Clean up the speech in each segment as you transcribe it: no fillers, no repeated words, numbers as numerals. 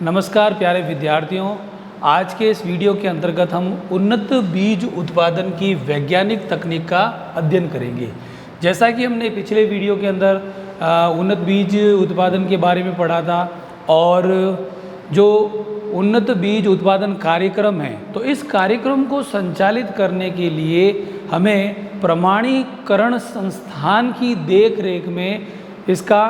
नमस्कार प्यारे विद्यार्थियों, आज के इस वीडियो के अंतर्गत हम उन्नत बीज उत्पादन की वैज्ञानिक तकनीक का अध्ययन करेंगे। जैसा कि हमने पिछले वीडियो के अंदर उन्नत बीज उत्पादन के बारे में पढ़ा था और जो उन्नत बीज उत्पादन कार्यक्रम है, तो इस कार्यक्रम को संचालित करने के लिए हमें प्रमाणीकरण संस्थान की देख रेख में इसका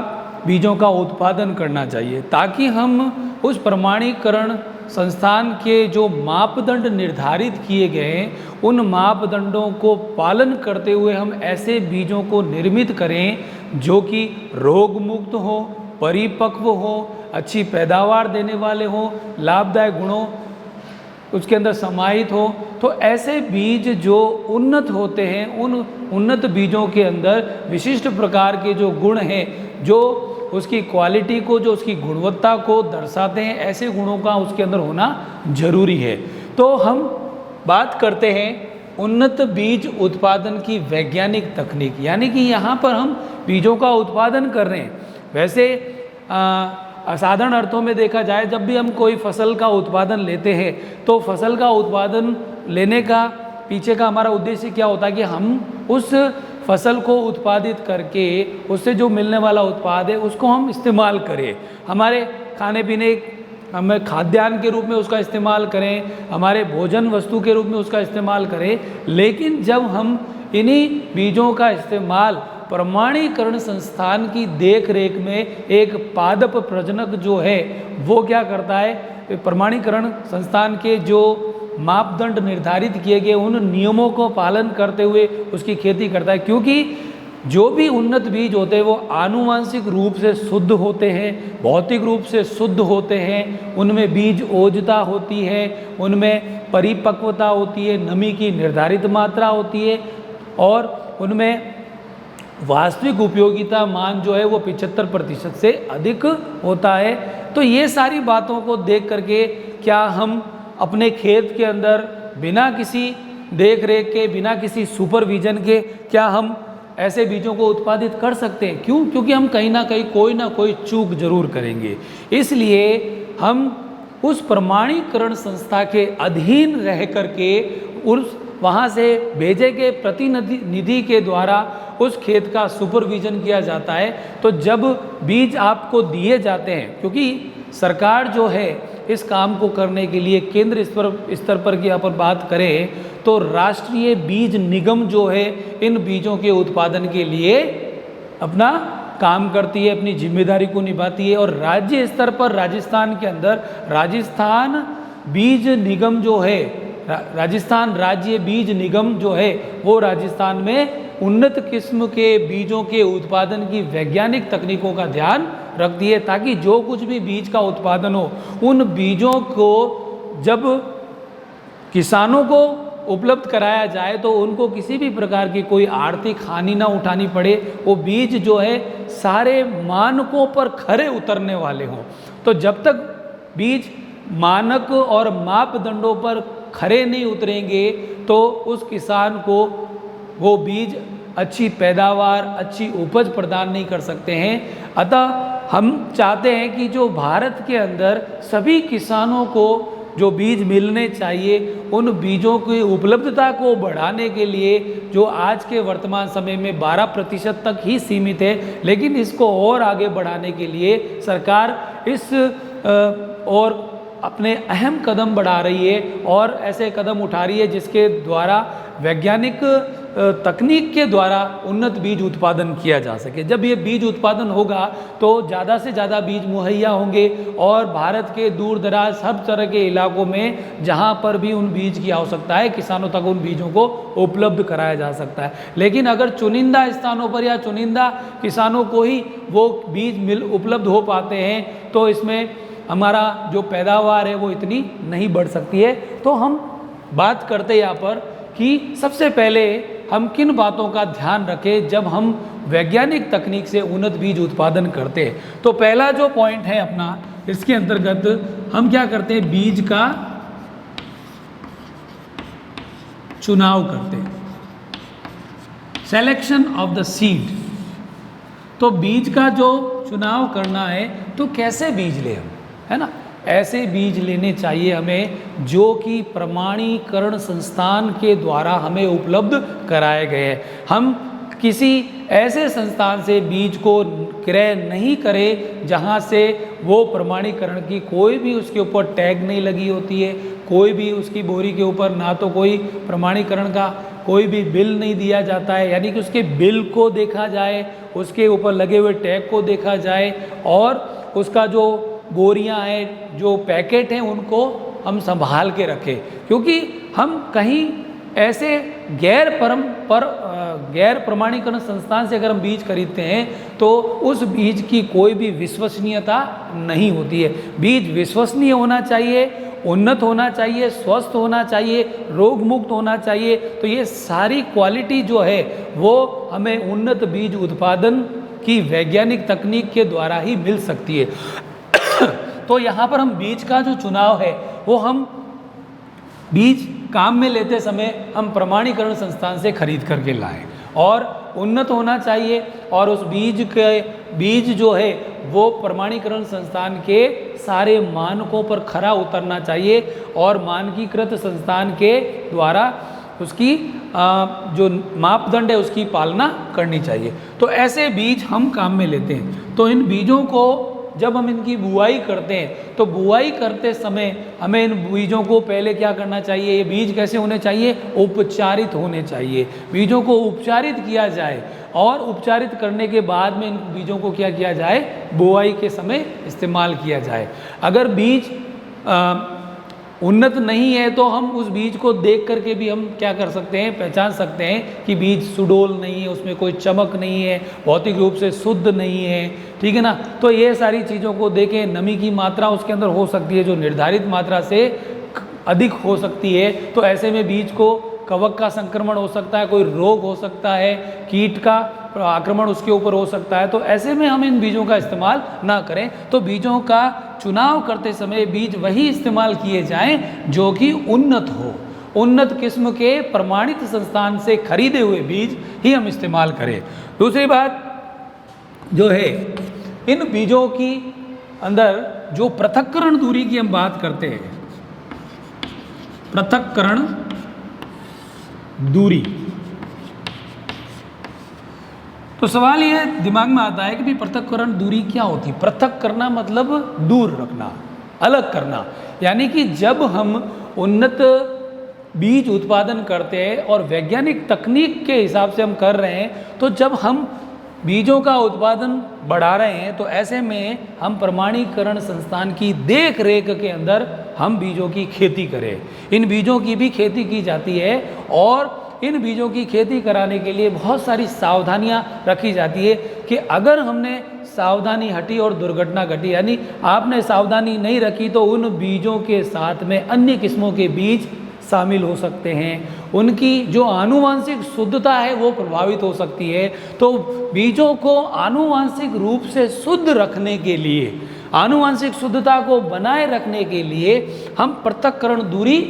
बीजों का उत्पादन करना चाहिए, ताकि हम उस प्रमाणीकरण संस्थान के जो मापदंड निर्धारित किए गए हैं उन मापदंडों को पालन करते हुए हम ऐसे बीजों को निर्मित करें जो कि रोग मुक्त हो, परिपक्व हो, अच्छी पैदावार देने वाले हो, लाभदायक गुणों उसके अंदर समाहित हो। तो ऐसे बीज जो उन्नत होते हैं, उन उन्नत बीजों के अंदर विशिष्ट प्रकार के जो गुण हैं, जो उसकी क्वालिटी को, जो उसकी गुणवत्ता को दर्शाते हैं, ऐसे गुणों का उसके अंदर होना जरूरी है। तो हम बात करते हैं उन्नत बीज उत्पादन की वैज्ञानिक तकनीक, यानी कि यहाँ पर हम बीजों का उत्पादन कर रहे हैं। वैसे असाधारण अर्थों में देखा जाए, जब भी हम कोई फसल का उत्पादन लेते हैं तो फसल का उत्पादन लेने का पीछे का हमारा उद्देश्य क्या होता है कि हम उस फसल को उत्पादित करके उससे जो मिलने वाला उत्पाद है उसको हम इस्तेमाल करें, हमारे खाने पीने हमें खाद्यान्न के रूप में उसका इस्तेमाल करें, हमारे भोजन वस्तु के रूप में उसका इस्तेमाल करें। लेकिन जब हम इन्हीं बीजों का इस्तेमाल प्रमाणीकरण संस्थान की देख रेख में एक पादप प्रजनक जो है वो क्या करता है, प्रमाणीकरण संस्थान के जो मापदंड निर्धारित किए गए उन नियमों को पालन करते हुए उसकी खेती करता है। क्योंकि जो भी उन्नत बीज होते हैं वो आनुवांशिक रूप से शुद्ध होते हैं, भौतिक रूप से शुद्ध होते हैं, उनमें बीज ओजता होती है, उनमें परिपक्वता होती है, नमी की निर्धारित मात्रा होती है और उनमें वास्तविक उपयोगिता मान जो है वो 75% से अधिक होता है। तो ये सारी बातों को देख करके क्या हम अपने खेत के अंदर बिना किसी देख रेख के, बिना किसी सुपरविजन के क्या हम ऐसे बीजों को उत्पादित कर सकते हैं? क्यों? क्योंकि हम कहीं ना कोई चूक जरूर करेंगे। इसलिए हम उस प्रमाणीकरण संस्था के अधीन रह करके उस वहाँ से भेजे गए प्रतिनिधि के द्वारा उस खेत का सुपरविजन किया जाता है। तो जब बीज आपको दिए जाते हैं, क्योंकि सरकार जो है इस काम को करने के लिए केंद्र स्तर पर की अपन बात करें तो राष्ट्रीय बीज निगम जो है इन बीजों के उत्पादन के लिए अपना काम करती है, अपनी जिम्मेदारी को निभाती है। और राज्य स्तर पर राजस्थान के अंदर राजस्थान बीज निगम जो है, राजस्थान राज्य बीज निगम जो है वो राजस्थान में उन्नत किस्म के बीजों के उत्पादन की वैज्ञानिक तकनीकों का ध्यान रखती है, ताकि जो कुछ भी बीज का उत्पादन हो उन बीजों को जब किसानों को उपलब्ध कराया जाए तो उनको किसी भी प्रकार की कोई आर्थिक हानि ना उठानी पड़े, वो बीज जो है सारे मानकों पर खरे उतरने वाले हों। तो जब तक बीज मानक और मापदंडों पर खरे नहीं उतरेंगे तो उस किसान को वो बीज अच्छी पैदावार, अच्छी उपज प्रदान नहीं कर सकते हैं। अतः हम चाहते हैं कि जो भारत के अंदर सभी किसानों को जो बीज मिलने चाहिए, उन बीजों की उपलब्धता को बढ़ाने के लिए जो आज के वर्तमान समय में 12% तक ही सीमित है, लेकिन इसको और आगे बढ़ाने के लिए सरकार इस और अपने अहम कदम बढ़ा रही है और ऐसे कदम उठा रही है जिसके द्वारा वैज्ञानिक तकनीक के द्वारा उन्नत बीज उत्पादन किया जा सके। जब ये बीज उत्पादन होगा तो ज़्यादा से ज़्यादा बीज मुहैया होंगे और भारत के दूर दराज सब तरह के इलाकों में जहाँ पर भी उन बीज की आवश्यकता है किसानों तक उन बीजों को उपलब्ध कराया जा सकता है। लेकिन अगर चुनिंदा स्थानों पर या चुनिंदा किसानों को ही वो बीज उपलब्ध हो पाते हैं तो इसमें हमारा जो पैदावार है वो इतनी नहीं बढ़ सकती है। तो हम बात करते हैं यहाँ पर कि सबसे पहले हम किन बातों का ध्यान रखें जब हम वैज्ञानिक तकनीक से उन्नत बीज उत्पादन करते हैं। तो पहला जो पॉइंट है अपना, इसके अंतर्गत हम क्या करते हैं, बीज का चुनाव करते हैं, सिलेक्शन ऑफ द सीड। तो बीज का जो चुनाव करना है तो कैसे बीज लें हम, है ना। ऐसे बीज लेने चाहिए हमें जो कि प्रमाणीकरण संस्थान के द्वारा हमें उपलब्ध कराए गए हैं। हम किसी ऐसे संस्थान से बीज को क्रय नहीं करें जहां से वो प्रमाणीकरण की कोई भी उसके ऊपर टैग नहीं लगी होती है, कोई भी उसकी बोरी के ऊपर ना तो कोई प्रमाणीकरण का कोई भी बिल नहीं दिया जाता है, यानी कि उसके बिल को देखा जाए, उसके ऊपर लगे हुए टैग को देखा जाए और उसका जो बोरियां हैं, जो पैकेट हैं, उनको हम संभाल के रखें। क्योंकि हम कहीं ऐसे गैर प्रमाणीकरण संस्थान से अगर हम बीज खरीदते हैं तो उस बीज की कोई भी विश्वसनीयता नहीं होती है। बीज विश्वसनीय होना चाहिए, उन्नत होना चाहिए, स्वस्थ होना चाहिए, रोग मुक्त होना चाहिए। तो ये सारी क्वालिटी जो है वो हमें उन्नत बीज उत्पादन की वैज्ञानिक तकनीक के द्वारा ही मिल सकती है। तो यहाँ पर हम बीज का जो चुनाव है वो हम बीज काम में लेते समय हम प्रमाणीकरण संस्थान से खरीद करके लाएं और उन्नत होना चाहिए और उस बीज जो है वो प्रमाणीकरण संस्थान के सारे मानकों पर खरा उतरना चाहिए और मानकीकृत संस्थान के द्वारा उसकी जो मापदंड है उसकी पालना करनी चाहिए। तो ऐसे बीज हम काम में लेते हैं। तो इन बीजों को जब हम इनकी बुआई करते हैं तो बुआई करते समय हमें इन बीजों को पहले क्या करना चाहिए, ये बीज कैसे होने चाहिए, उपचारित होने चाहिए। बीजों को उपचारित किया जाए और उपचारित करने के बाद में इन बीजों को क्या किया जाए, बुआई के समय इस्तेमाल किया जाए। अगर बीज उन्नत नहीं है तो हम उस बीज को देख करके भी हम क्या कर सकते हैं, पहचान सकते हैं कि बीज सुडौल नहीं है, उसमें कोई चमक नहीं है, भौतिक रूप से शुद्ध नहीं है, ठीक है ना। तो ये सारी चीज़ों को देखें। नमी की मात्रा उसके अंदर हो सकती है जो निर्धारित मात्रा से अधिक हो सकती है, तो ऐसे में बीज को कवक का संक्रमण हो सकता है, कोई रोग हो सकता है, कीट का आक्रमण उसके ऊपर हो सकता है। तो ऐसे में हम इन बीजों का इस्तेमाल ना करें। तो बीजों का चुनाव करते समय बीज वही इस्तेमाल किए जाएं जो कि उन्नत हो, उन्नत किस्म के प्रमाणित संस्थान से खरीदे हुए बीज ही हम इस्तेमाल करें। दूसरी बात जो है, इन बीजों की अंदर जो पृथक्करण दूरी की हम बात करते हैं, पृथक्करण दूरी, तो सवाल ये दिमाग में आता है कि भाई पृथक्करण दूरी क्या होती है। पृथक करना मतलब दूर रखना, अलग करना, यानी कि जब हम उन्नत बीज उत्पादन करते हैं और वैज्ञानिक तकनीक के हिसाब से हम कर रहे हैं, तो जब हम बीजों का उत्पादन बढ़ा रहे हैं तो ऐसे में हम प्रमाणीकरण संस्थान की देख रेख के अंदर हम बीजों की खेती करें। इन बीजों की भी खेती की जाती है और इन बीजों की खेती कराने के लिए बहुत सारी सावधानियां रखी जाती है कि अगर हमने सावधानी हटी और दुर्घटना घटी, यानी आपने सावधानी नहीं रखी, तो उन बीजों के साथ में अन्य किस्मों के बीज शामिल हो सकते हैं, उनकी जो आनुवांशिक शुद्धता है वो प्रभावित हो सकती है। तो बीजों को आनुवांशिक रूप से शुद्ध रखने के लिए, आनुवांशिक शुद्धता को बनाए रखने के लिए हम पृथक्करण दूरी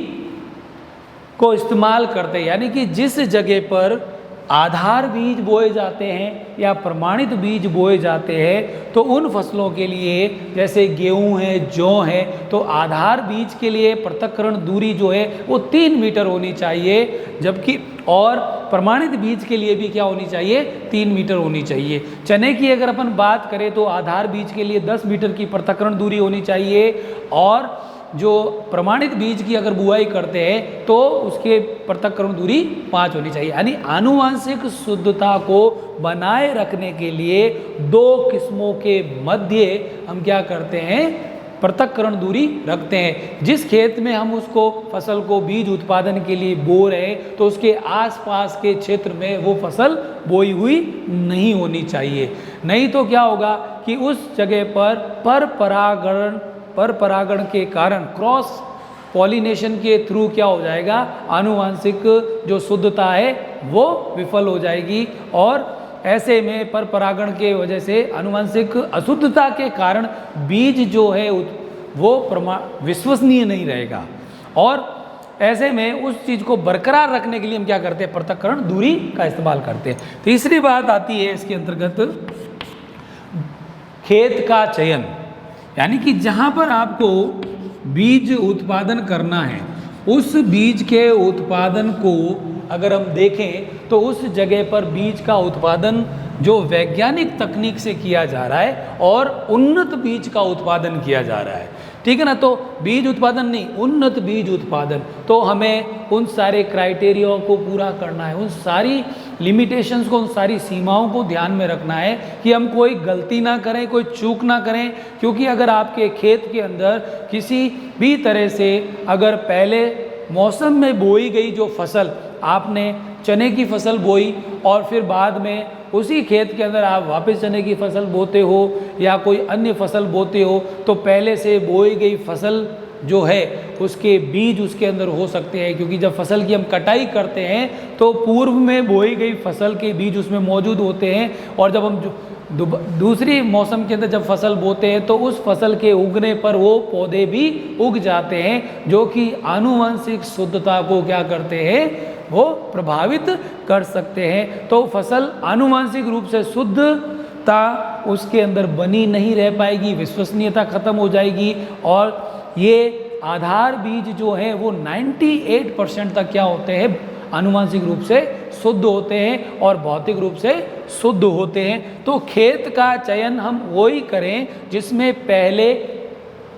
को इस्तेमाल करते हैं। यानी कि जिस जगह पर आधार बीज बोए जाते हैं या प्रमाणित बीज बोए जाते हैं, तो उन फसलों के लिए जैसे गेहूं है, जौ है, तो आधार बीज के लिए पृथक्करण दूरी जो है वो 3 मीटर होनी चाहिए, जबकि और प्रमाणित बीज के लिए भी क्या होनी चाहिए, 3 मीटर होनी चाहिए। चने की अगर अपन बात करें तो आधार बीज के लिए 10 मीटर की पृथक्करण दूरी होनी चाहिए और जो प्रमाणित बीज की अगर बुआई करते हैं तो उसके पृथक्करण दूरी 5 होनी चाहिए। यानी आनुवांशिक शुद्धता को बनाए रखने के लिए 2 किस्मों के मध्य हम क्या करते हैं, पृथक्करण दूरी रखते हैं। जिस खेत में हम उसको फसल को बीज उत्पादन के लिए बो रहे हैं तो उसके आसपास के क्षेत्र में वो फसल बोई हुई नहीं होनी चाहिए, नहीं तो क्या होगा कि उस जगह पर परागण के कारण, क्रॉस पॉलिनेशन के थ्रू क्या हो जाएगा, आनुवांशिक जो शुद्धता है वो विफल हो जाएगी और ऐसे में पर परागण के वजह से आनुवांशिक अशुद्धता के कारण बीज जो है वो विश्वसनीय नहीं रहेगा और ऐसे में उस चीज़ को बरकरार रखने के लिए हम क्या करते हैं, पृथक्करण दूरी का इस्तेमाल करते हैं। तीसरी बात आती है इसके अंतर्गत खेत का चयन। यानी कि जहाँ पर आपको बीज उत्पादन करना है, उस बीज के उत्पादन को अगर हम देखें तो उस जगह पर बीज का उत्पादन जो वैज्ञानिक तकनीक से किया जा रहा है और उन्नत बीज का उत्पादन किया जा रहा है, ठीक है ना। तो बीज उत्पादन नहीं, उन्नत बीज उत्पादन। तो हमें उन सारे क्राइटेरिया को पूरा करना है, उन सारी लिमिटेशंस को, उन सारी सीमाओं को ध्यान में रखना है कि हम कोई गलती ना करें, कोई चूक ना करें। क्योंकि अगर आपके खेत के अंदर किसी भी तरह से अगर पहले मौसम में बोई गई जो फसल, आपने चने की फसल बोई और फिर बाद में उसी खेत के अंदर आप वापस चने की फसल बोते हो या कोई अन्य फसल बोते हो, तो पहले से बोई गई फसल जो है उसके बीज उसके अंदर हो सकते हैं। क्योंकि जब फसल की हम कटाई करते हैं तो पूर्व में बोई गई फसल के बीज उसमें मौजूद होते हैं, और जब हम दूसरी मौसम के अंदर जब फसल बोते हैं तो उस फसल के उगने पर वो पौधे भी उग जाते हैं, जो कि आनुवंशिक शुद्धता को क्या करते हैं, वो प्रभावित कर सकते हैं। तो फसल आनुवंशिक रूप से शुद्धता उसके अंदर बनी नहीं रह पाएगी, विश्वसनीयता खत्म हो जाएगी, और ये आधार बीज जो है वो 98% तक क्या होते हैं, आनुवंशिक रूप से शुद्ध होते हैं और भौतिक रूप से शुद्ध होते हैं। तो खेत का चयन हम वही करें जिसमें पहले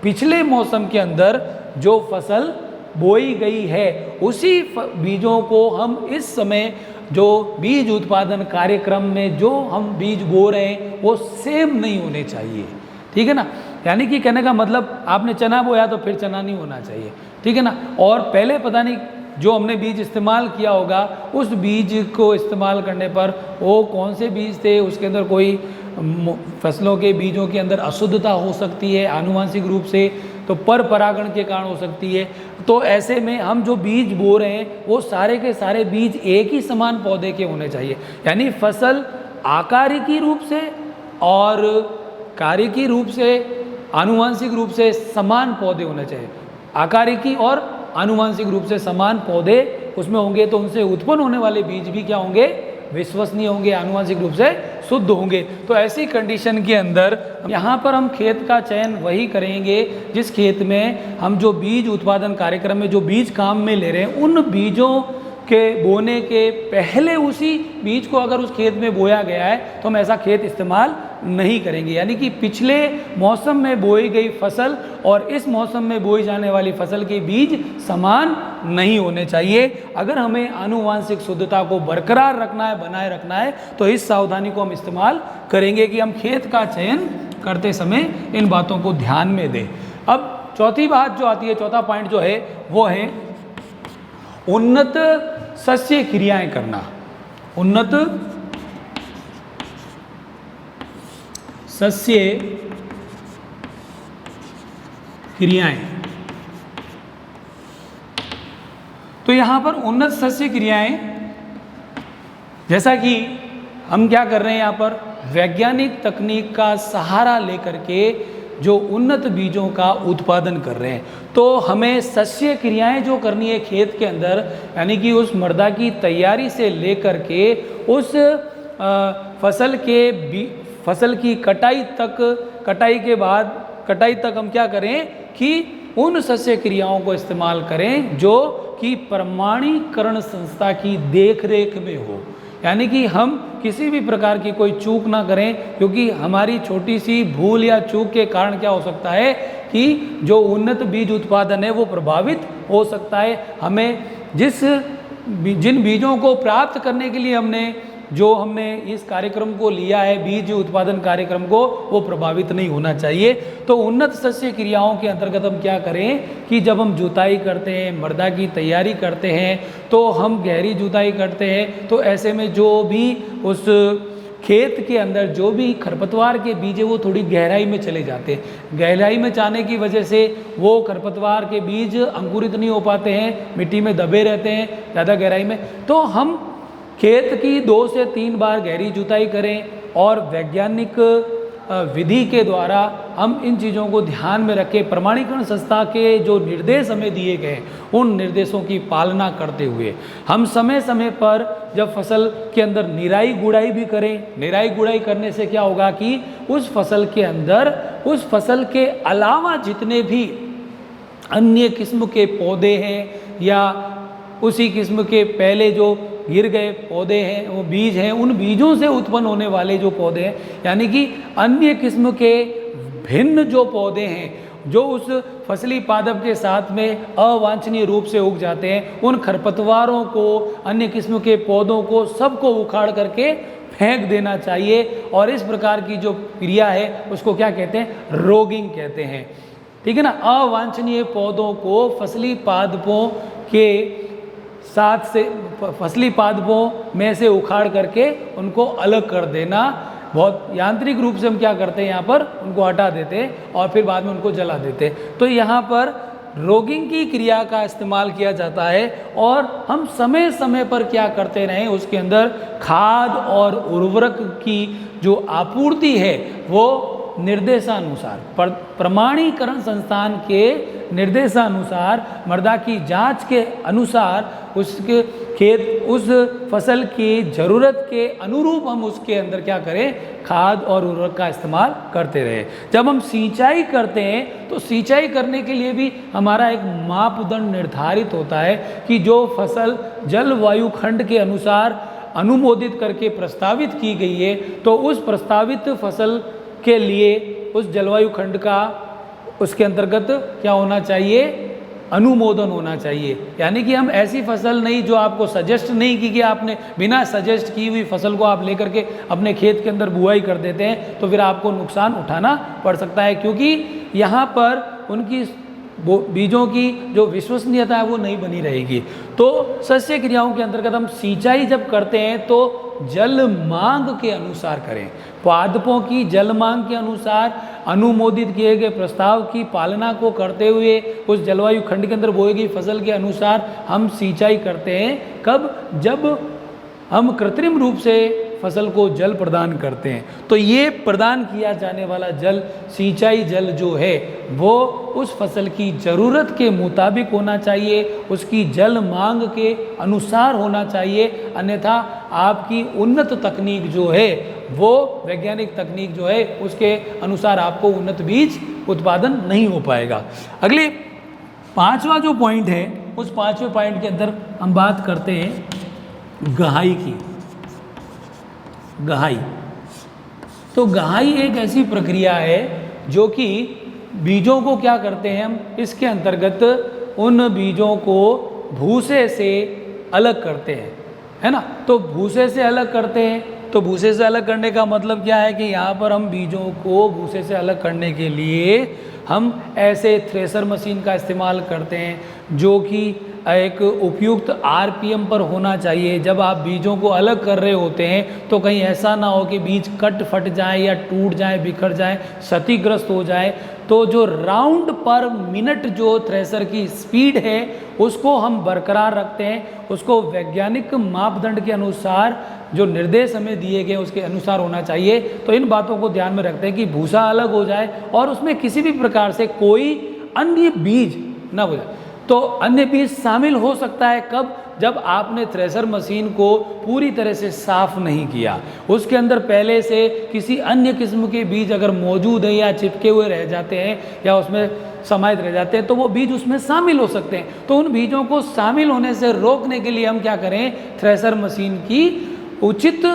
पिछले मौसम के अंदर जो फसल बोई गई है उसी बीजों को हम इस समय जो बीज उत्पादन कार्यक्रम में जो हम बीज बो रहे हैं वो सेम नहीं होने चाहिए, ठीक है ना। यानी कि कहने का मतलब आपने चना बोया तो फिर चना नहीं होना चाहिए, ठीक है ना। और पहले पता नहीं जो हमने बीज इस्तेमाल किया होगा उस बीज को इस्तेमाल करने पर वो कौन से बीज थे, उसके अंदर कोई फसलों के बीजों के अंदर अशुद्धता हो सकती है आनुवंशिक रूप से, तो पर परागण के कारण हो सकती है। तो ऐसे में हम जो बीज बो रहे हैं वो सारे के सारे बीज एक ही समान पौधे के होने चाहिए। यानी फसल आकारिकी रूप से और कार्यकी रूप से, आनुवंशिक रूप से समान पौधे होने चाहिए। आकारिकी और आनुवंशिक रूप से समान पौधे उसमें होंगे तो उनसे उत्पन्न होने वाले बीज भी क्या होंगे, विश्वसनीय होंगे, आनुवंशिक रूप से शुद्ध होंगे। तो ऐसी कंडीशन के अंदर यहाँ पर हम खेत का चयन वही करेंगे जिस खेत में हम जो बीज उत्पादन कार्यक्रम में जो बीज काम में ले रहे हैं उन बीजों के बोने के पहले उसी बीज को अगर उस खेत में बोया गया है तो हम ऐसा खेत इस्तेमाल नहीं करेंगे। यानी कि पिछले मौसम में बोई गई फसल और इस मौसम में बोई जाने वाली फसल के बीज समान नहीं होने चाहिए। अगर हमें आनुवंशिक शुद्धता को बरकरार रखना है, बनाए रखना है, तो इस सावधानी को हम इस्तेमाल करेंगे कि हम खेत का चयन करते समय इन बातों को ध्यान में दें। अब चौथी बात जो आती है, चौथा पॉइंट जो है वो है उन्नत सस्य क्रियाएं करना। उन्नत सस्य क्रियाएं। तो यहां पर उन्नत सस्य क्रियाएं, जैसा कि हम क्या कर रहे हैं, यहां पर वैज्ञानिक तकनीक का सहारा लेकर के जो उन्नत बीजों का उत्पादन कर रहे हैं। तो हमें सस्य क्रियाएं जो करनी है खेत के अंदर, यानी कि उस मृदा की तैयारी से लेकर के उस फसल की कटाई तक, कटाई के बाद कटाई तक हम क्या करें कि उन सस्य क्रियाओं को इस्तेमाल करें जो कि प्रमाणीकरण संस्था की देखरेख में हो। यानी कि हम किसी भी प्रकार की कोई चूक ना करें, क्योंकि हमारी छोटी सी भूल या चूक के कारण क्या हो सकता है कि जो उन्नत बीज उत्पादन है वो प्रभावित हो सकता है। हमें जिन बीजों को प्राप्त करने के लिए हमने इस कार्यक्रम को लिया है, बीज उत्पादन कार्यक्रम को, वो प्रभावित नहीं होना चाहिए। तो उन्नत सस्य क्रियाओं के अंतर्गत हम क्या करें कि जब हम जुताई करते हैं, मृदा की तैयारी करते हैं, तो हम गहरी जुताई करते हैं। तो ऐसे में जो भी उस खेत के अंदर जो भी खरपतवार के बीज है वो थोड़ी गहराई में चले जाते हैं। गहराई में जाने की वजह से वो खरपतवार के बीज अंकुरित नहीं हो पाते हैं, मिट्टी में दबे रहते हैं ज़्यादा गहराई में। तो हम खेत की 2 से 3 बार गहरी जुताई करें और वैज्ञानिक विधि के द्वारा हम इन चीज़ों को ध्यान में रख के प्रमाणीकरण संस्था के जो निर्देश हमें दिए गए उन निर्देशों की पालना करते हुए हम समय समय पर जब फसल के अंदर निराई गुड़ाई भी करें। निराई गुड़ाई करने से क्या होगा कि उस फसल के अंदर उस फसल के अलावा जितने भी अन्य किस्म के पौधे हैं या उसी किस्म के पहले जो गिर गए पौधे हैं, वो बीज हैं, उन बीजों से उत्पन्न होने वाले जो पौधे हैं, यानी कि अन्य किस्म के भिन्न जो पौधे हैं जो उस फसली पादप के साथ में अवांछनीय रूप से उग जाते हैं, उन खरपतवारों को, अन्य किस्म के पौधों को सबको उखाड़ करके फेंक देना चाहिए। और इस प्रकार की जो क्रिया है उसको क्या कहते हैं? रोगिंग कहते हैं। ठीक है ना। अवांछनीय पौधों को फसली पादपों के साथ से फसली पादपों में से उखाड़ करके उनको अलग कर देना। बहुत यांत्रिक रूप से हम क्या करते हैं, यहाँ पर उनको हटा देते हैं और फिर बाद में उनको जला देते हैं। तो यहाँ पर रोगिंग की क्रिया का इस्तेमाल किया जाता है और हम समय समय पर क्या करते रहें, उसके अंदर खाद और उर्वरक की जो आपूर्ति है वो निर्देशानुसार प्रमाणीकरण संस्थान के निर्देशानुसार मृदा की जांच के अनुसार उसके खेत उस फसल की ज़रूरत के अनुरूप हम उसके अंदर क्या करें, खाद और उर्वरक का इस्तेमाल करते रहे। जब हम सिंचाई करते हैं तो सिंचाई करने के लिए भी हमारा एक मापदंड निर्धारित होता है कि जो फसल जलवायु खंड के अनुसार अनुमोदित करके प्रस्तावित की गई है तो उस प्रस्तावित फसल के लिए उस जलवायु खंड का उसके अंतर्गत क्या होना चाहिए, अनुमोदन होना चाहिए। यानी कि हम ऐसी फसल नहीं जो आपको सजेस्ट नहीं की कि आपने बिना सजेस्ट की हुई फसल को आप लेकर के अपने खेत के अंदर बुआई कर देते हैं तो फिर आपको नुकसान उठाना पड़ सकता है, क्योंकि यहाँ पर उनकी बीजों की जो विश्वसनीयता है वो नहीं बनी रहेगी। तो सस्य क्रियाओं के अंतर्गत हम सिंचाई जब करते हैं तो जल मांग के अनुसार करें। पादपों की जल मांग के अनुसार अनुमोदित किए गए प्रस्ताव की पालना को करते हुए उस जलवायु खंड के अंदर बोई गई फसल के अनुसार हम सिंचाई करते हैं। कब? जब हम कृत्रिम रूप से फसल को जल प्रदान करते हैं। तो ये प्रदान किया जाने वाला जल, सिंचाई जल जो है वो उस फसल की ज़रूरत के मुताबिक होना चाहिए, उसकी जल मांग के अनुसार होना चाहिए, अन्यथा आपकी उन्नत तकनीक जो है वो वैज्ञानिक तकनीक जो है उसके अनुसार आपको उन्नत बीज उत्पादन नहीं हो पाएगा। अगले पांचवा जो पॉइंट है उस पांचवें पॉइंट के अंदर हम बात करते हैं गहाई की। गहाई, तो गहाई एक ऐसी प्रक्रिया है जो कि बीजों को क्या करते हैं हम, इसके अंतर्गत उन बीजों को भूसे से अलग करते हैं, है ना। तो भूसे से अलग करते हैं, तो भूसे से अलग करने का मतलब क्या है कि यहाँ पर हम बीजों को भूसे से अलग करने के लिए हम ऐसे थ्रेसर मशीन का इस्तेमाल करते हैं जो कि एक उपयुक्त आरपीएम पर होना चाहिए। जब आप बीजों को अलग कर रहे होते हैं तो कहीं ऐसा ना हो कि बीज कट फट जाए या टूट जाए, बिखर जाए, क्षतिग्रस्त हो जाए। तो जो राउंड पर मिनट जो थ्रेसर की स्पीड है उसको हम बरकरार रखते हैं, उसको वैज्ञानिक मापदंड के अनुसार जो निर्देश हमें दिए गए उसके अनुसार होना चाहिए। तो इन बातों को ध्यान में रखते हैं कि भूसा अलग हो जाए और उसमें किसी भी प्रकार से कोई अन्य बीज ना हो जाए। तो अन्य बीज शामिल हो सकता है कब? जब आपने थ्रेसर मशीन को पूरी तरह से साफ नहीं किया, उसके अंदर पहले से किसी अन्य किस्म के बीज अगर मौजूद है या चिपके हुए रह जाते हैं या उसमें समाहित रह जाते हैं तो वो बीज उसमें शामिल हो सकते हैं। तो उन बीजों को शामिल होने से रोकने के लिए हम क्या करें, थ्रेसर मशीन की उचित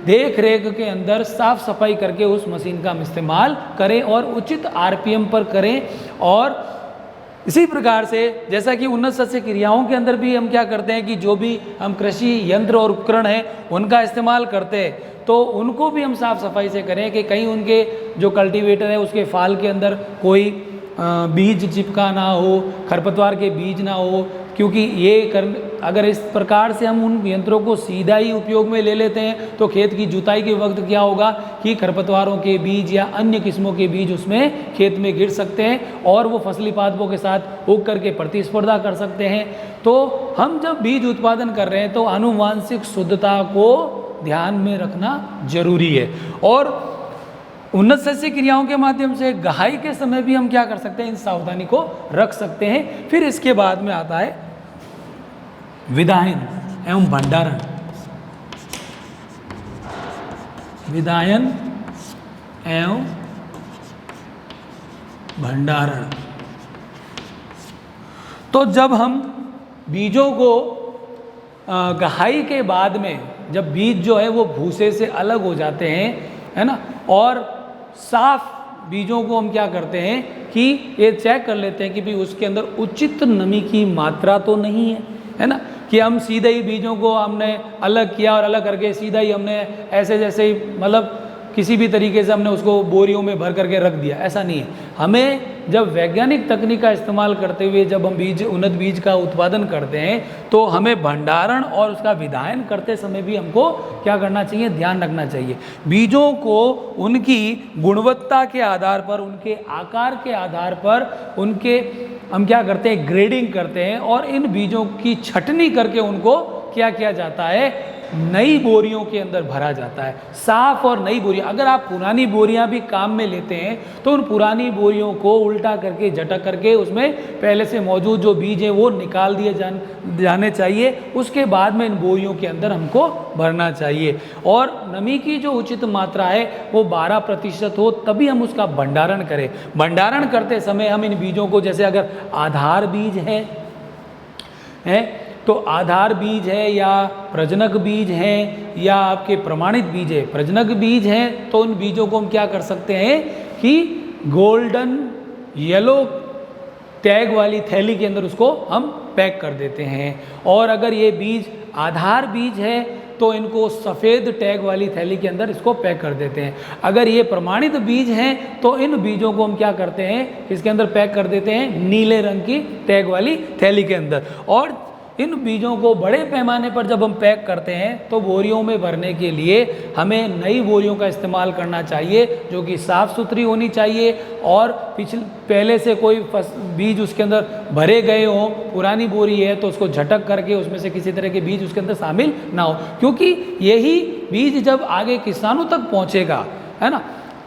देख रेख के अंदर साफ सफाई करके उस मशीन का हम इस्तेमाल करें और उचित आरपीएम पर करें। और इसी प्रकार से जैसा कि उन्नत सस्य क्रियाओं के अंदर भी हम क्या करते हैं कि जो भी हम कृषि यंत्र और उपकरण हैं उनका इस्तेमाल करते हैं तो उनको भी हम साफ सफाई से करें कि कहीं उनके जो कल्टीवेटर है उसके फाल के अंदर कोई बीज चिपका ना हो, खरपतवार के बीज ना हो, क्योंकि अगर इस प्रकार से हम उन यंत्रों को सीधा ही उपयोग में ले लेते हैं तो खेत की जुताई के वक्त क्या होगा कि खरपतवारों के बीज या अन्य किस्मों के बीज उसमें खेत में गिर सकते हैं और वो फसली पादपों के साथ उग करके प्रतिस्पर्धा कर सकते हैं। तो हम जब बीज उत्पादन कर रहे हैं तो आनुवांशिक शुद्धता को ध्यान में रखना जरूरी है। और उन्नत सस्य क्रियाओं के माध्यम से गहाई के समय भी हम क्या कर सकते हैं, इन सावधानी को रख सकते हैं। फिर इसके बाद में आता है विदायन एवं भंडारण। विदायन एवं भंडारण। तो जब हम बीजों को गहाई के बाद में, जब बीज जो है वो भूसे से अलग हो जाते हैं, है ना, और साफ बीजों को हम क्या करते हैं कि ये चेक कर लेते हैं कि भाई उसके अंदर उचित नमी की मात्रा तो नहीं है ना, कि हम सीधे ही बीजों को हमने अलग किया और अलग करके सीधा ही हमने ऐसे जैसे ही मतलब किसी भी तरीके से हमने उसको बोरियों में भर करके रख दिया, ऐसा नहीं है। हमें जब वैज्ञानिक तकनीक का इस्तेमाल करते हुए जब हम उन्नत बीज का उत्पादन करते हैं तो हमें भंडारण और उसका विदायन करते समय भी हमको क्या करना चाहिए, ध्यान रखना चाहिए। बीजों को उनकी गुणवत्ता के आधार पर, उनके आकार के आधार पर उनके हम क्या करते हैं, ग्रेडिंग करते हैं और इन बीजों की छटनी करके उनको क्या किया जाता है, नई बोरियों के अंदर भरा जाता है। साफ और नई बोरियां, अगर आप पुरानी बोरियां भी काम में लेते हैं तो उन पुरानी बोरियों को उल्टा करके झटक करके उसमें पहले से मौजूद जो बीज हैं वो निकाल दिए जाने चाहिए। उसके बाद में इन बोरियों के अंदर हमको भरना चाहिए और नमी की जो उचित मात्रा है वो 12% हो, तभी हम उसका भंडारण करें। भंडारण करते समय हम इन बीजों को, जैसे अगर आधार बीज है तो आधार बीज है या प्रजनक बीज है या आपके प्रमाणित बीज है, प्रजनक बीज है तो उन बीजों को हम क्या कर सकते हैं कि गोल्डन येलो टैग वाली थैली के अंदर उसको हम पैक कर देते हैं। और अगर ये बीज आधार बीज है तो इनको सफ़ेद टैग वाली थैली के अंदर इसको पैक कर देते हैं। अगर ये प्रमाणित बीज हैं तो इन बीजों को हम क्या करते हैं, इसके अंदर पैक कर देते हैं नीले रंग की टैग वाली थैली के अंदर। और इन बीजों को बड़े पैमाने पर जब हम पैक करते हैं तो बोरियों में भरने के लिए हमें नई बोरियों का इस्तेमाल करना चाहिए जो कि साफ़ सुथरी होनी चाहिए और पहले से कोई बीज उसके अंदर भरे गए हों। पुरानी बोरी है तो उसको झटक करके उसमें से किसी तरह के बीज उसके अंदर शामिल ना हो, क्योंकि यही बीज जब आगे किसानों तक पहुँचेगा, है ना,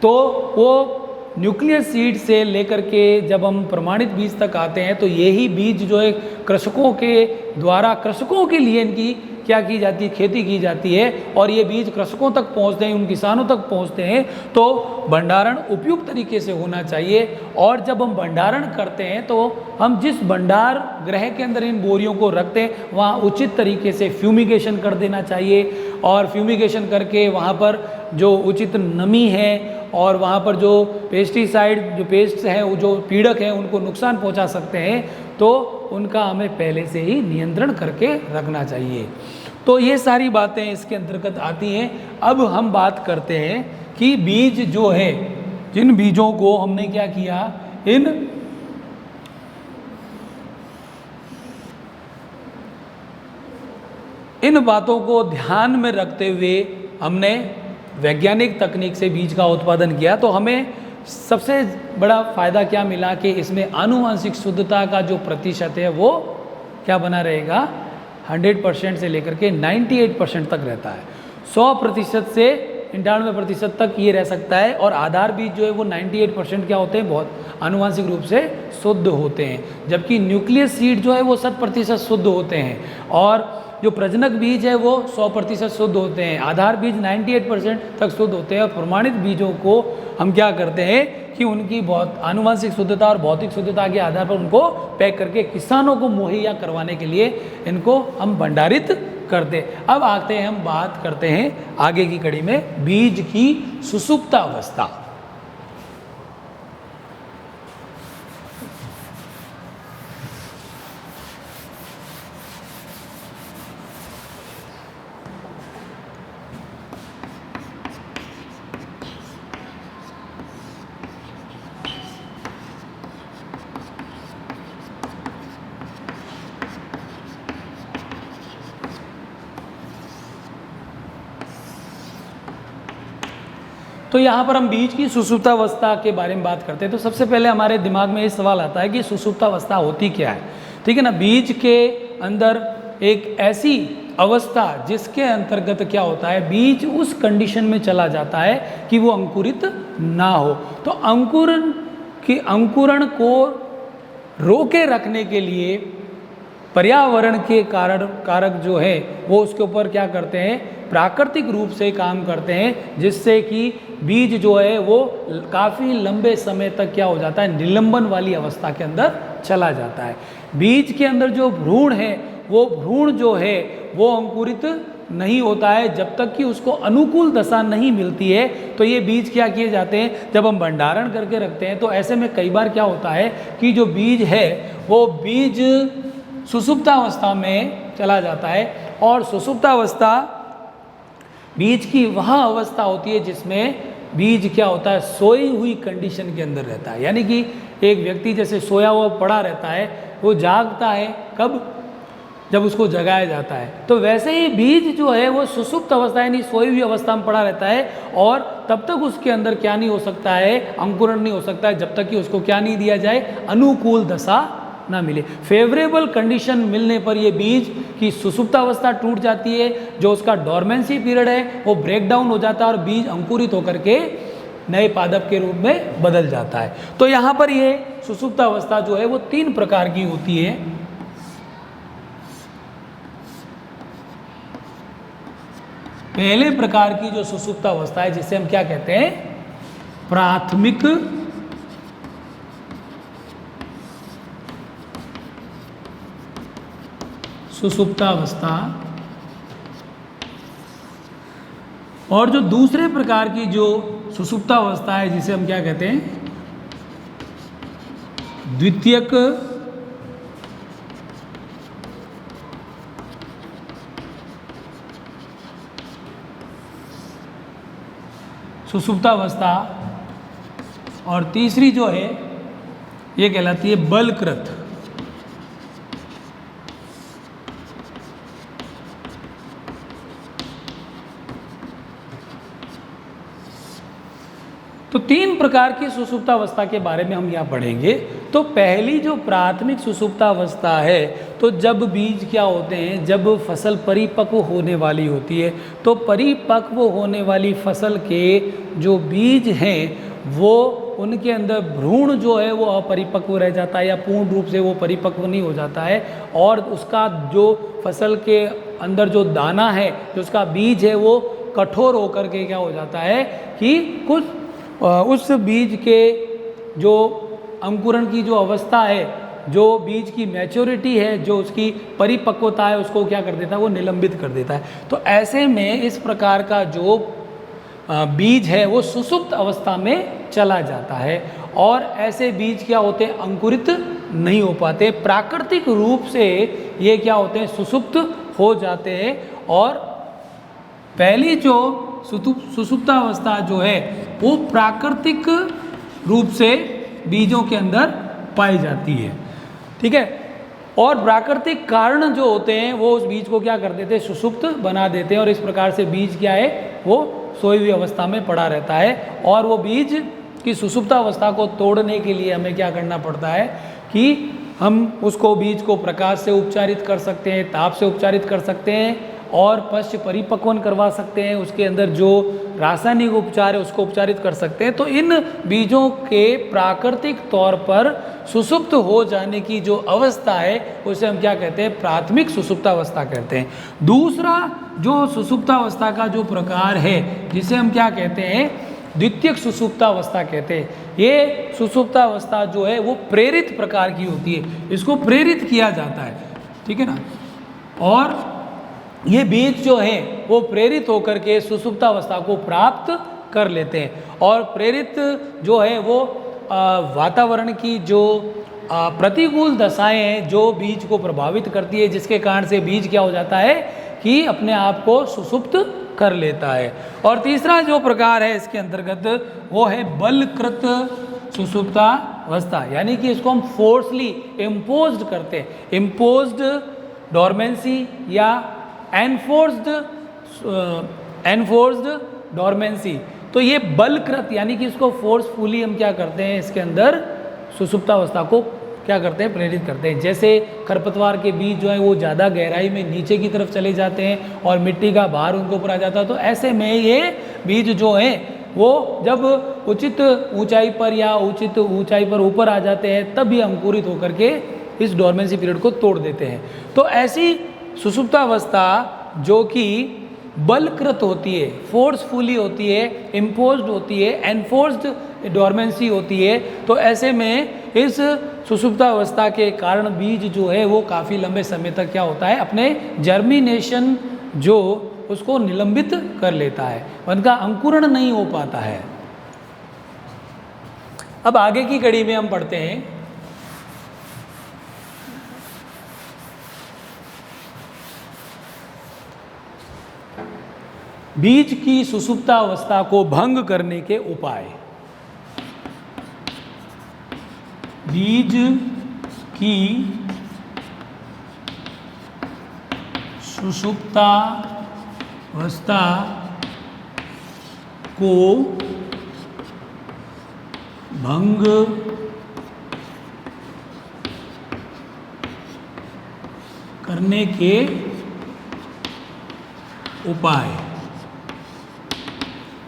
तो वो न्यूक्लियर सीड से लेकर के जब हम प्रमाणित बीज तक आते हैं तो यही बीज जो है कृषकों के द्वारा, कृषकों के लिए इनकी क्या की जाती है, खेती की जाती है और ये बीज कृषकों तक पहुंचते हैं, उन किसानों तक पहुंचते हैं। तो भंडारण उपयुक्त तरीके से होना चाहिए। और जब हम भंडारण करते हैं तो हम जिस भंडार गृह के अंदर इन बोरियों को रखते हैं वहाँ उचित तरीके से फ्यूमिगेशन कर देना चाहिए और फ्यूमिगेशन करके वहाँ पर जो उचित नमी है और वहाँ पर जो पेस्टिसाइड, जो पेस्ट हैं, वो जो पीड़क हैं उनको नुकसान पहुँचा सकते हैं, तो उनका हमें पहले से ही नियंत्रण करके रखना चाहिए। तो ये सारी बातें इसके अंतर्गत आती हैं। अब हम बात करते हैं कि बीज जो है, जिन बीजों को हमने क्या किया, इन बातों को ध्यान में रखते हुए हमने वैज्ञानिक तकनीक से बीज का उत्पादन किया तो हमें सबसे बड़ा फ़ायदा क्या मिला कि इसमें आनुवंशिक शुद्धता का जो प्रतिशत है वो क्या बना रहेगा, 100% से लेकर के 98% तक रहता है। 100% से 99% तक ये रह सकता है। और आधार बीज जो है वो 98% क्या होते हैं, बहुत आनुवंशिक रूप से शुद्ध होते हैं, जबकि न्यूक्लियर सीड जो है वो 100% शुद्ध होते हैं और जो प्रजनक बीज है वो 100% शुद्ध होते हैं। आधार बीज 98% तक शुद्ध होते हैं और प्रमाणित बीजों को हम क्या करते हैं कि उनकी बहुत आनुवंशिक शुद्धता और भौतिक शुद्धता के आधार पर उनको पैक करके किसानों को मुहैया करवाने के लिए इनको हम भंडारित करते हैं। अब आते हैं, हम बात करते हैं आगे की कड़ी में बीज की सुसुप्तावस्था। तो यहाँ पर हम बीज की सुसुप्तावस्था के बारे में बात करते हैं तो सबसे पहले हमारे दिमाग में ये सवाल आता है कि सुसुप्तावस्था होती क्या है। ठीक है ना, बीज के अंदर एक ऐसी अवस्था जिसके अंतर्गत क्या होता है, बीज उस कंडीशन में चला जाता है कि वो अंकुरित ना हो। तो अंकुरण को रोके रखने के लिए पर्यावरण के कारक जो है वो उसके ऊपर क्या करते हैं, प्राकृतिक रूप से काम करते हैं, जिससे कि बीज जो है वो काफ़ी लंबे समय तक क्या हो जाता है, निलंबन वाली अवस्था के अंदर चला जाता है। बीज के अंदर जो भ्रूण है वो भ्रूण जो है वो अंकुरित नहीं होता है जब तक कि उसको अनुकूल दशा नहीं मिलती है। तो ये बीज क्या किए जाते हैं, जब हम भंडारण करके रखते हैं तो ऐसे में कई बार क्या होता है कि जो बीज है वो बीज सुषुप्तावस्था में चला जाता है, और सुषुप्तावस्था बीज की वह अवस्था होती है जिसमें बीज क्या होता है, सोई हुई कंडीशन के अंदर रहता है। यानी कि एक व्यक्ति जैसे सोया हुआ पड़ा रहता है, वो जागता है कब, जब उसको जगाया जाता है। तो वैसे ही बीज जो है वो सुषुप्त अवस्था यानी सोई हुई अवस्था में पड़ा रहता है, और तब तक उसके अंदर क्या नहीं हो सकता है, अंकुरण नहीं हो सकता है जब तक कि उसको क्या नहीं दिया जाए, अनुकूल दशा ना मिले। फेवरेबल कंडीशन मिलने पर ये बीज की सुषुप्तावस्था टूट जाती है, जो उसका डोरमेंसी पीरियड है वो ब्रेक डाउन हो जाता है और बीज अंकुरित होकर के नए पादप के रूप में बदल जाता है। तो यहाँ पर ये सुषुप्तावस्था जो है वो 3 प्रकार की होती है। पहले प्रकार की जो सुषुप्तावस्था है जिसे हम क्या कहते हैं, प्राथमिक सुषुप्तावस्था, और जो दूसरे प्रकार की जो सुषुप्तावस्था है जिसे हम क्या कहते हैं, द्वितीयक सुषुप्तावस्था, और तीसरी जो है ये कहलाती है बलकृत। तो 3 प्रकार की सुषुप्तावस्था के बारे में हम यहाँ पढ़ेंगे। तो पहली जो प्राथमिक सुषुप्तावस्था है, तो जब बीज क्या होते हैं, जब फसल परिपक्व होने वाली होती है, तो परिपक्व होने वाली फसल के जो बीज हैं वो उनके अंदर भ्रूण जो है वो अपरिपक्व रह जाता है या पूर्ण रूप से वो परिपक्व नहीं हो जाता है, और उसका जो फसल के अंदर जो दाना है, जो उसका बीज है, वो कठोर होकर के क्या हो जाता है कि कुछ उस बीज के जो अंकुरण की जो अवस्था है, जो बीज की मैच्योरिटी है, जो उसकी परिपक्वता है, उसको क्या कर देता है, वो निलंबित कर देता है। तो ऐसे में इस प्रकार का जो बीज है वो सुषुप्त अवस्था में चला जाता है, और ऐसे बीज क्या होते हैं, अंकुरित नहीं हो पाते, प्राकृतिक रूप से ये क्या होते हैं, सुषुप्त हो जाते हैं। और पहली जो सुषुप्तावस्था जो है वो प्राकृतिक रूप से बीजों के अंदर पाई जाती है, ठीक है। और प्राकृतिक कारण जो होते हैं वो उस बीज को क्या कर देते हैं, सुषुप्त बना देते हैं, और इस प्रकार से बीज क्या है, वो सोई हुई अवस्था में पड़ा रहता है। और वो बीज की सुषुप्तावस्था को तोड़ने के लिए हमें क्या करना पड़ता है कि हम उसको बीज को प्रकाश से उपचारित कर सकते हैं, ताप से उपचारित कर सकते हैं, और पश्च परिपक्वन करवा सकते हैं, उसके अंदर जो रासायनिक उपचार है उसको उपचारित कर सकते हैं। तो इन बीजों के प्राकृतिक तौर पर सुषुप्त हो जाने की जो अवस्था है उसे हम क्या कहते हैं, प्राथमिक सुषुप्तावस्था कहते हैं। दूसरा जो सुषुप्तावस्था का जो प्रकार है जिसे हम क्या कहते हैं, द्वितीयक सुषुप्तावस्था कहते हैं। ये सुषुप्तावस्था जो है वो प्रेरित प्रकार की होती है, इसको प्रेरित किया जाता है, ठीक है ना। और ये बीज जो है वो प्रेरित होकर के सुषुप्तावस्था को प्राप्त कर लेते हैं, और प्रेरित जो है वो वातावरण की जो प्रतिकूल दशाएं हैं जो बीज को प्रभावित करती है, जिसके कारण से बीज क्या हो जाता है कि अपने आप को सुषुप्त कर लेता है। और तीसरा जो प्रकार है इसके अंतर्गत वो है बलकृत सुषुप्तावस्था, यानी कि इसको हम फोर्सली इम्पोज्ड करते हैं, इम्पोज्ड डोरमेंसी या एनफोर्स्ड डोरमेंसी। तो ये बलकृत यानी कि इसको फोर्सफुली हम क्या करते हैं, इसके अंदर सुषुप्तावस्था को क्या करते हैं, प्रेरित करते हैं। जैसे खरपतवार के बीज जो है वो ज़्यादा गहराई में नीचे की तरफ चले जाते हैं और मिट्टी का भार उनके ऊपर आ जाता है, तो ऐसे में ये बीज जो हैं वो जब उचित ऊंचाई पर या उचित ऊंचाई पर ऊपर आ जाते हैं तब ये अंकुरित होकर के इस डोरमेंसी पीरियड को तोड़ देते हैं। तो ऐसी सुषुप्तावस्था जो कि बलकृत होती है, फोर्सफुली होती है, इम्पोज्ड होती है, एनफोर्स्ड डोरमेंसी होती है, तो ऐसे में इस सुषुप्तावस्था के कारण बीज जो है वो काफ़ी लंबे समय तक क्या होता है, अपने जर्मिनेशन जो उसको निलंबित कर लेता है, उनका अंकुरण नहीं हो पाता है। अब आगे की कड़ी में हम पढ़ते हैं बीज की सुषुप्तावस्था को भंग करने के उपाय। बीज की सुषुप्तावस्था को भंग करने के उपाय।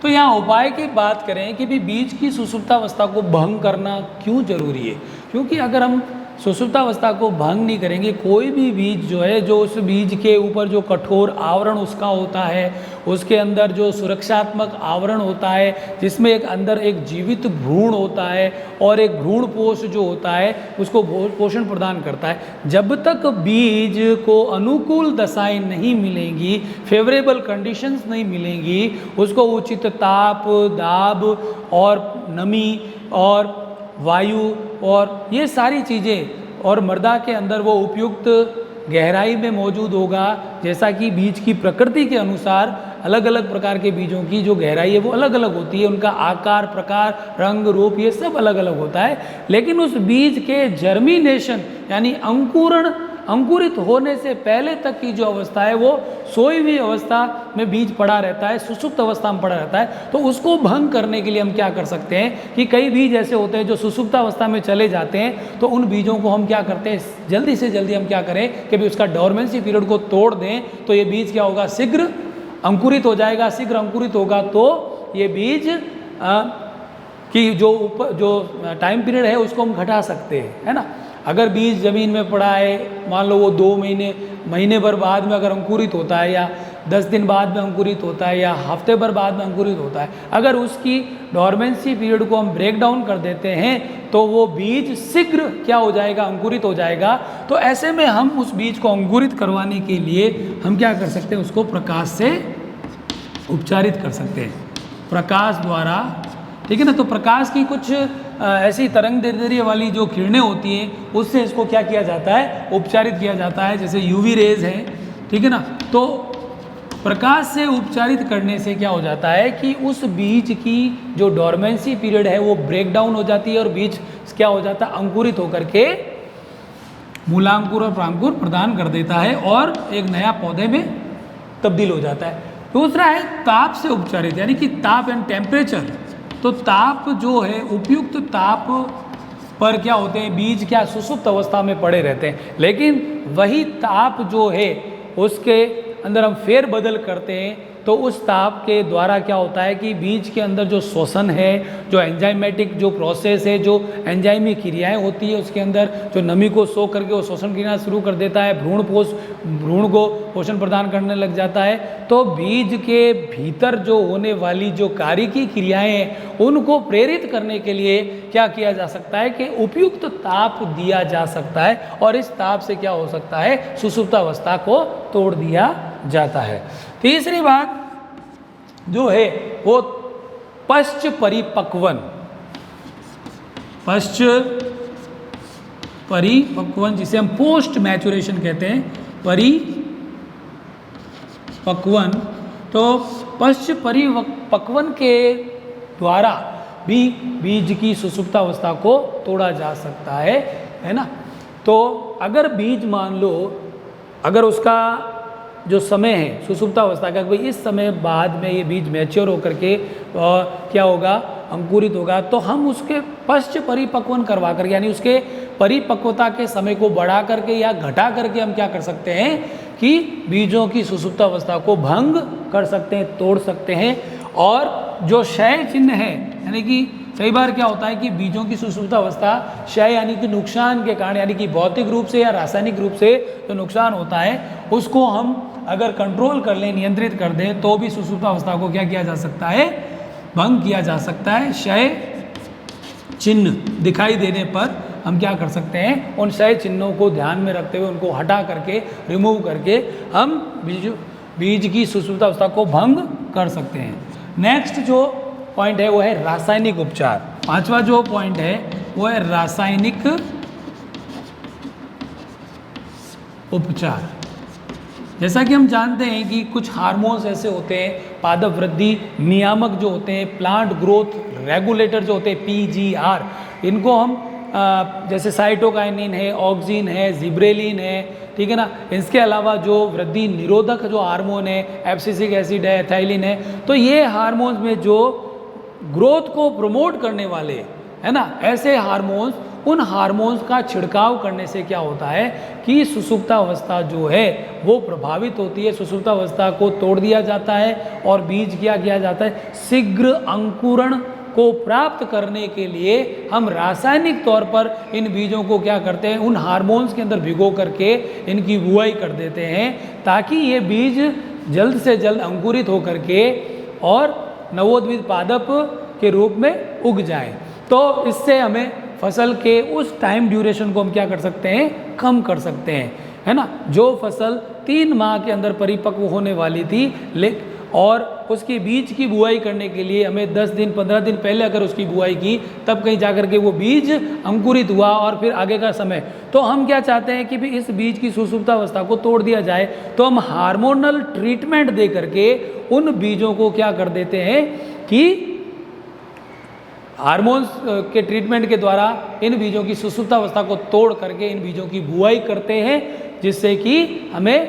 तो यहाँ उपाय की बात करें कि भी बीज की सुषुप्तावस्था को भंग करना क्यों जरूरी है, क्योंकि अगर हम सुषुप्तावस्था को भंग नहीं करेंगे, कोई भी बीज जो है, जो उस बीज के ऊपर जो कठोर आवरण उसका होता है, उसके अंदर जो सुरक्षात्मक आवरण होता है, जिसमें एक अंदर एक जीवित भ्रूण होता है और एक भ्रूण पोष जो होता है उसको पोषण प्रदान करता है, जब तक बीज को अनुकूल दशाएं नहीं मिलेंगी, फेवरेबल कंडीशंस नहीं मिलेंगी, उसको उचित ताप, दाब और नमी और वायु और ये सारी चीज़ें और मृदा के अंदर वो उपयुक्त गहराई में मौजूद होगा, जैसा कि बीज की प्रकृति के अनुसार अलग अलग प्रकार के बीजों की जो गहराई है वो अलग अलग होती है, उनका आकार, प्रकार, रंग, रूप ये सब अलग अलग होता है। लेकिन उस बीज के जर्मिनेशन यानी अंकुरित होने से पहले तक की जो अवस्था है वो सोई हुई अवस्था में बीज पड़ा रहता है, सुषुप्त अवस्था में पड़ा रहता है। तो उसको भंग करने के लिए हम क्या कर सकते हैं कि कई बीज ऐसे होते हैं जो सुषुप्त अवस्था में चले जाते हैं, तो उन बीजों को हम क्या करते हैं, जल्दी से जल्दी हम क्या करें कि भी उसका डोरमेंसी पीरियड को तोड़ दें, तो ये बीज क्या होगा, शीघ्र अंकुरित हो जाएगा। शीघ्र अंकुरित होगा तो ये बीज की जो टाइम पीरियड है उसको हम घटा सकते हैं, है ना। अगर बीज ज़मीन में पड़ा है, मान लो वो 2 महीने भर बाद में अगर अंकुरित होता है, या 10 दिन बाद में अंकुरित होता है, या हफ्ते भर बाद में अंकुरित होता है, अगर उसकी डोरमेंसी पीरियड को हम ब्रेक डाउन कर देते हैं तो वो बीज शीघ्र क्या हो जाएगा, अंकुरित हो जाएगा। तो ऐसे में हम उस बीज को अंकुरित करवाने के लिए हम क्या कर सकते हैं, उसको प्रकाश से उपचारित कर सकते हैं, प्रकाश द्वारा, ठीक है ना। तो प्रकाश की कुछ ऐसी तरंग दैर्ध्य वाली जो किरणें होती हैं उससे इसको क्या किया जाता है, उपचारित किया जाता है, जैसे यूवी रेज है, ठीक है ना। तो प्रकाश से उपचारित करने से क्या हो जाता है कि उस बीज की जो डोरमेंसी पीरियड है वो ब्रेक डाउन हो जाती है और बीज क्या हो जाता है, अंकुरित होकर के मूलांकुर और प्रांकुर प्रदान कर देता है और एक नया पौधे में तब्दील हो जाता है। दूसरा है ताप से उपचारित, यानी कि ताप एंड टेम्परेचर। तो ताप जो है, उपयुक्त ताप पर क्या होते हैं, बीज क्या सुषुप्त अवस्था में पड़े रहते हैं, लेकिन वही ताप जो है उसके अंदर हम फेर बदल करते हैं तो उस ताप के द्वारा क्या होता है कि बीज के अंदर जो श्वसन है, जो एंजाइमेटिक जो प्रोसेस है, जो एंजाइमी क्रियाएं होती है उसके अंदर, जो नमी को सो करके वो श्वसन क्रिया शुरू कर देता है, भ्रूण को पोषण प्रदान करने लग जाता है। तो बीज के भीतर जो होने वाली जो कार्यकी क्रियाएं हैं उनको प्रेरित करने के लिए क्या किया जा सकता है कि उपयुक्त ताप दिया जा सकता है और इस ताप से क्या हो सकता है, सुषुप्तावस्था को तोड़ दिया जाता है। तीसरी बात जो है वो पश्च परिपक्वन, जिसे हम पोस्ट मैचुरेशन कहते हैं, परिपक्वन। तो पश्च परिपक्वन के द्वारा भी बीज की सुषुप्तावस्था को तोड़ा जा सकता है ना। तो अगर बीज मान लो, अगर उसका जो समय है सुषुप्तावस्था का, भाई इस समय बाद में ये बीज मैच्योर होकर के क्या होगा, अंकुरित होगा तो हम उसके पश्च परिपक्वन करवा कर, यानी उसके परिपक्वता के समय को बढ़ा करके या घटा करके हम क्या कर सकते हैं कि बीजों की सुसुप्तावस्था को भंग कर सकते हैं, तोड़ सकते हैं। और जो क्षय चिन्ह है, यानी कि कई बार क्या होता है कि बीजों की सुसुप्तावस्था क्षय यानी कि नुकसान के कारण, यानी कि भौतिक रूप से या रासायनिक रूप से जो नुकसान होता है उसको हम अगर कंट्रोल कर लें, नियंत्रित कर दें, तो भी सुसुप्तावस्था को क्या किया जा सकता है, भंग किया जा सकता है। क्षय चिन्ह दिखाई देने पर हम क्या कर सकते हैं, उन क्षय चिन्हों को ध्यान में रखते हुए उनको हटा करके, रिमूव करके हम बीज की सुसुप्तावस्था को भंग कर सकते हैं। नेक्स्ट जो पॉइंट है वो है रासायनिक उपचार। पांचवा जो पॉइंट है वो है रासायनिक उपचार। जैसा कि हम जानते हैं कि कुछ हार्मोन्स ऐसे होते हैं, पादप वृद्धि नियामक जो होते हैं, प्लांट ग्रोथ रेगुलेटर जो होते हैं PGR, इनको हम जैसे साइटोकाइनिन है, ऑक्सिन है, जिब्रेलिन है, ठीक है ना। इसके अलावा जो वृद्धि निरोधक जो हार्मोन है, एब्सिसिक एसिड है, एथाइलिन है, तो ये हार्मोन्स में जो ग्रोथ को प्रमोट करने वाले है ना, ऐसे हार्मोन्स, उन हार्मोन्स का छिड़काव करने से क्या होता है कि सुसुप्तावस्था जो है वो प्रभावित होती है, सुसुप्तावस्था को तोड़ दिया जाता है और बीज क्या किया जाता है, शीघ्र अंकुरण को प्राप्त करने के लिए हम रासायनिक तौर पर इन बीजों को क्या करते हैं, उन हार्मोन्स के अंदर भिगो करके इनकी बुआई कर देते हैं, ताकि ये बीज जल्द से जल्द अंकुरित होकर के और नवोद्भिद पादप के रूप में उग जाएं। तो इससे हमें फसल के उस टाइम ड्यूरेशन को हम क्या कर सकते हैं, कम कर सकते हैं, है ना। जो फसल 3 माह के अंदर परिपक्व होने वाली थी, और उसके बीज की बुआई करने के लिए हमें 10 दिन 15 दिन पहले अगर उसकी बुआई की, तब कहीं जाकर के वो बीज अंकुरित हुआ और फिर आगे का समय, तो हम क्या चाहते हैं कि भी इस बीज की सुसुप्तावस्था को तोड़ दिया जाए, तो हम हार्मोनल ट्रीटमेंट दे करके उन बीजों को क्या कर देते हैं कि हार्मोन्स के ट्रीटमेंट के द्वारा इन बीजों की सुसुप्तावस्था को तोड़ करके इन बीजों की बुआई करते हैं, जिससे कि हमें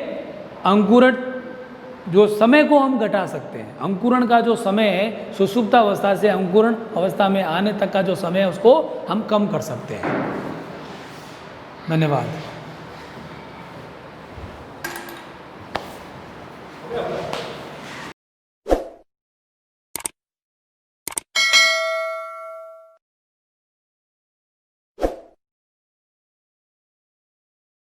अंकुरण जो समय को हम घटा सकते हैं। अंकुरण का जो समय है, सुसुप्तावस्था से अंकुरण अवस्था में आने तक का जो समय है उसको हम कम कर सकते हैं। धन्यवाद।